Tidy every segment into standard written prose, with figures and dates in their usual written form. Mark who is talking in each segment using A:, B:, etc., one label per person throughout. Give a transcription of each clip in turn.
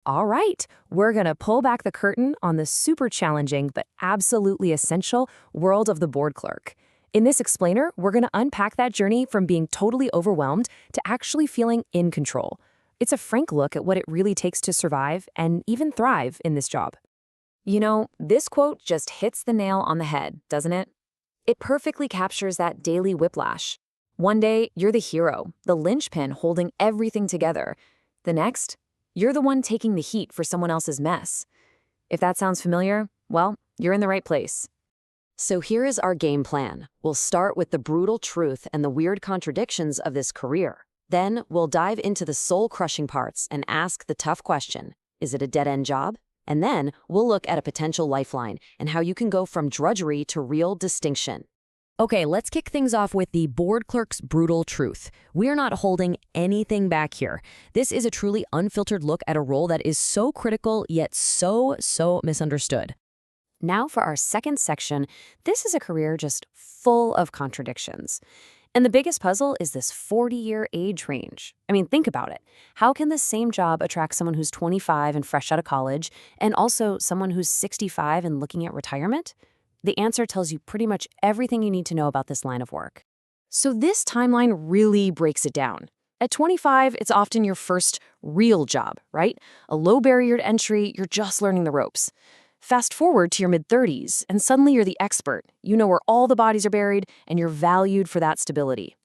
A: All right, we're going to pull back the curtain on the super challenging but absolutely essential world of the board clerk. In this explainer, we're going to unpack that journey from being totally overwhelmed to actually feeling in control. It's a frank look at what it really takes to survive and even thrive in this job. You know, this quote just hits the nail on the head, doesn't it? It perfectly captures that daily whiplash. One day, you're the hero, the linchpin holding everything together. The next, you're the one taking the heat for someone else's mess. If that sounds familiar, well, you're in the right place. So here is our game plan. We'll start with the brutal truth and the weird contradictions of this career. Then we'll dive into the soul-crushing parts and ask the tough question, is it a dead-end job? And then we'll look at a potential lifeline and how you can go from drudgery to real distinction. Okay, let's kick things off with the board clerk's brutal truth. We're not holding anything back here. This is a truly unfiltered look at a role that is so critical yet so misunderstood. Now for our second section, this is a career just full of contradictions. And the biggest puzzle is this 40-year age range. I mean, think about it. How can the same job attract someone who's 25 and fresh out of college, and also someone who's 65 and looking at retirement? The answer tells you pretty much everything you need to know about this line of work. So this timeline really breaks it down. At 25, it's often your first real job, right? A low-barriered entry, you're just learning the ropes. Fast forward to your mid-30s, and suddenly you're the expert. You know where all the bodies are buried, and you're valued for that stability.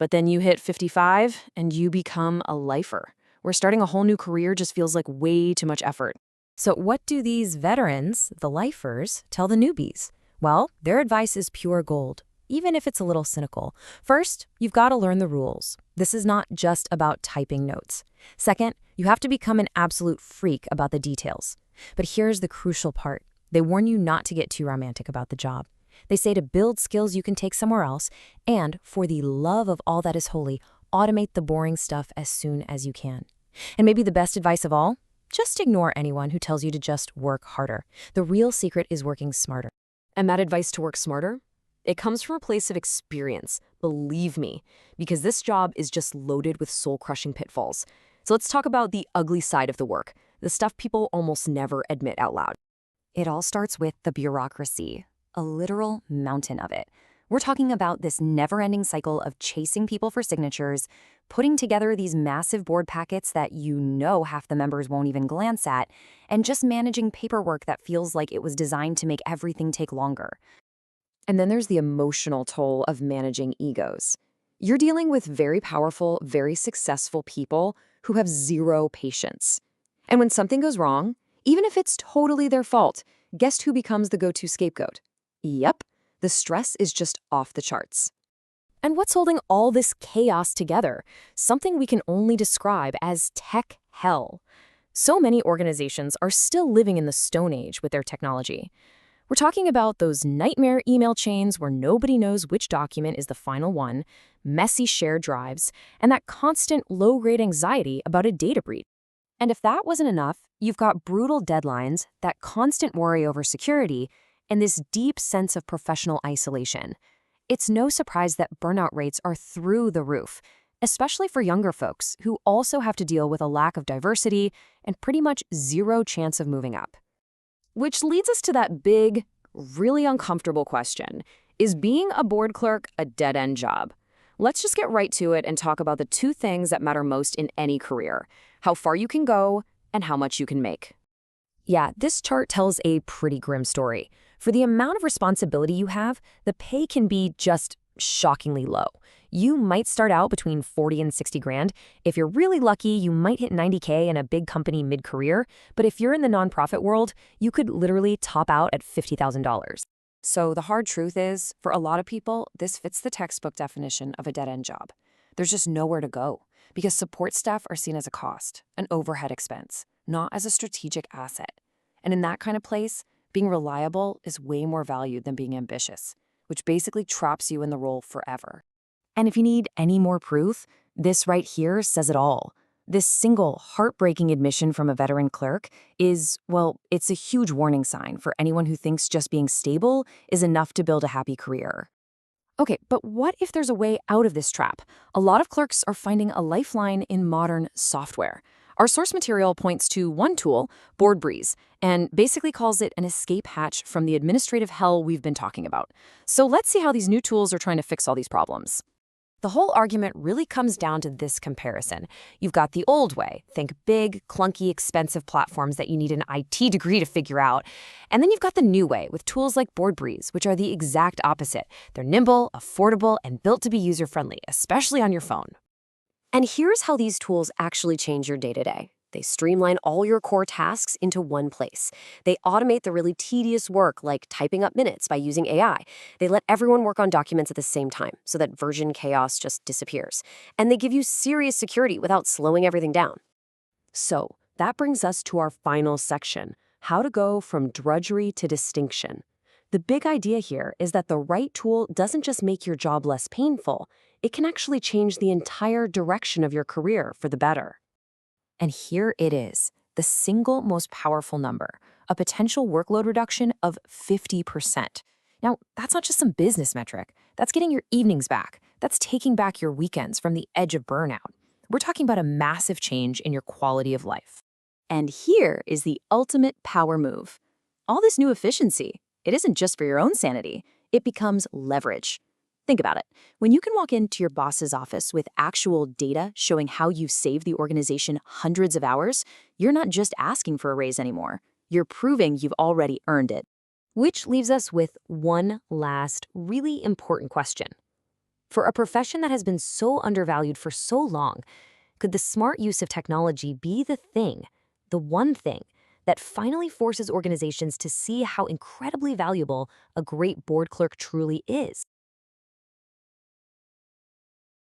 A: But then you hit 55, and you become a lifer, where starting a whole new career just feels like way too much effort. So what do these veterans, the lifers, tell the newbies? Well, their advice is pure gold, even if it's a little cynical. First, you've got to learn the rules. This is not just about typing notes. Second, you have to become an absolute freak about the details. But here's the crucial part. They warn you not to get too romantic about the job. They say to build skills you can take somewhere else, and for the love of all that is holy, automate the boring stuff as soon as you can. And maybe the best advice of all? Just ignore anyone who tells you to just work harder. The real secret is working smarter. And that advice to work smarter? It comes from a place of experience, believe me, because this job is just loaded with soul-crushing pitfalls. So let's talk about the ugly side of the work, the stuff people almost never admit out loud. It all starts with the bureaucracy, a literal mountain of it. We're talking about this never-ending cycle of chasing people for signatures, putting together these massive board packets that you know half the members won't even glance at, and just managing paperwork that feels like it was designed to make everything take longer. And then there's the emotional toll of managing egos. You're dealing with very powerful, very successful people who have zero patience. And when something goes wrong, even if it's totally their fault, guess who becomes the go-to scapegoat? Yep, the stress is just off the charts. And what's holding all this chaos together? Something we can only describe as tech hell. So many organizations are still living in the Stone Age with their technology. We're talking about those nightmare email chains where nobody knows which document is the final one, messy shared drives, and that constant low-grade anxiety about a data breach. And if that wasn't enough, you've got brutal deadlines, that constant worry over security, and this deep sense of professional isolation. It's no surprise that burnout rates are through the roof, especially for younger folks who also have to deal with a lack of diversity and pretty much zero chance of moving up. Which leads us to that big, really uncomfortable question. Is being a board clerk a dead-end job? Let's just get right to it and talk about the two things that matter most in any career: how far you can go and how much you can make. Yeah, this chart tells a pretty grim story. For the amount of responsibility you have, the pay can be just shockingly low. You might start out between 40 and 60 grand. If you're really lucky, you might hit 90K in a big company mid-career, but if you're in the nonprofit world, you could literally top out at $50,000. So the hard truth is, for a lot of people, this fits the textbook definition of a dead-end job. There's just nowhere to go, because support staff are seen as a cost, an overhead expense, not as a strategic asset. And in that kind of place, being reliable is way more valued than being ambitious, which basically traps you in the role forever. And if you need any more proof, this right here says it all. This single heartbreaking admission from a veteran clerk is, well, it's a huge warning sign for anyone who thinks just being stable is enough to build a happy career. Okay, but what if there's a way out of this trap? A lot of clerks are finding a lifeline in modern software. Our source material points to one tool, BoardBreeze, and basically calls it an escape hatch from the administrative hell we've been talking about. So let's see how these new tools are trying to fix all these problems. The whole argument really comes down to this comparison. You've got the old way, think big, clunky, expensive platforms that you need an IT degree to figure out. And then you've got the new way with tools like BoardBreeze, which are the exact opposite. They're nimble, affordable, and built to be user-friendly, especially on your phone. And here's how these tools actually change your day-to-day. They streamline all your core tasks into one place. They automate the really tedious work like typing up minutes by using AI. They let everyone work on documents at the same time so that version chaos just disappears. And they give you serious security without slowing everything down. So that brings us to our final section, how to go from drudgery to distinction. The big idea here is that the right tool doesn't just make your job less painful, it can actually change the entire direction of your career for the better. And here it is, the single most powerful number, a potential workload reduction of 50%. Now, that's not just some business metric. That's getting your evenings back. That's taking back your weekends from the edge of burnout. We're talking about a massive change in your quality of life. And here is the ultimate power move. All this new efficiency, it isn't just for your own sanity. It becomes leverage. Think about it. When you can walk into your boss's office with actual data showing how you saved the organization hundreds of hours, you're not just asking for a raise anymore. You're proving you've already earned it. Which leaves us with one last really important question. For a profession that has been so undervalued for so long, could the smart use of technology be the thing, the one thing, that finally forces organizations to see how incredibly valuable a great board clerk truly is?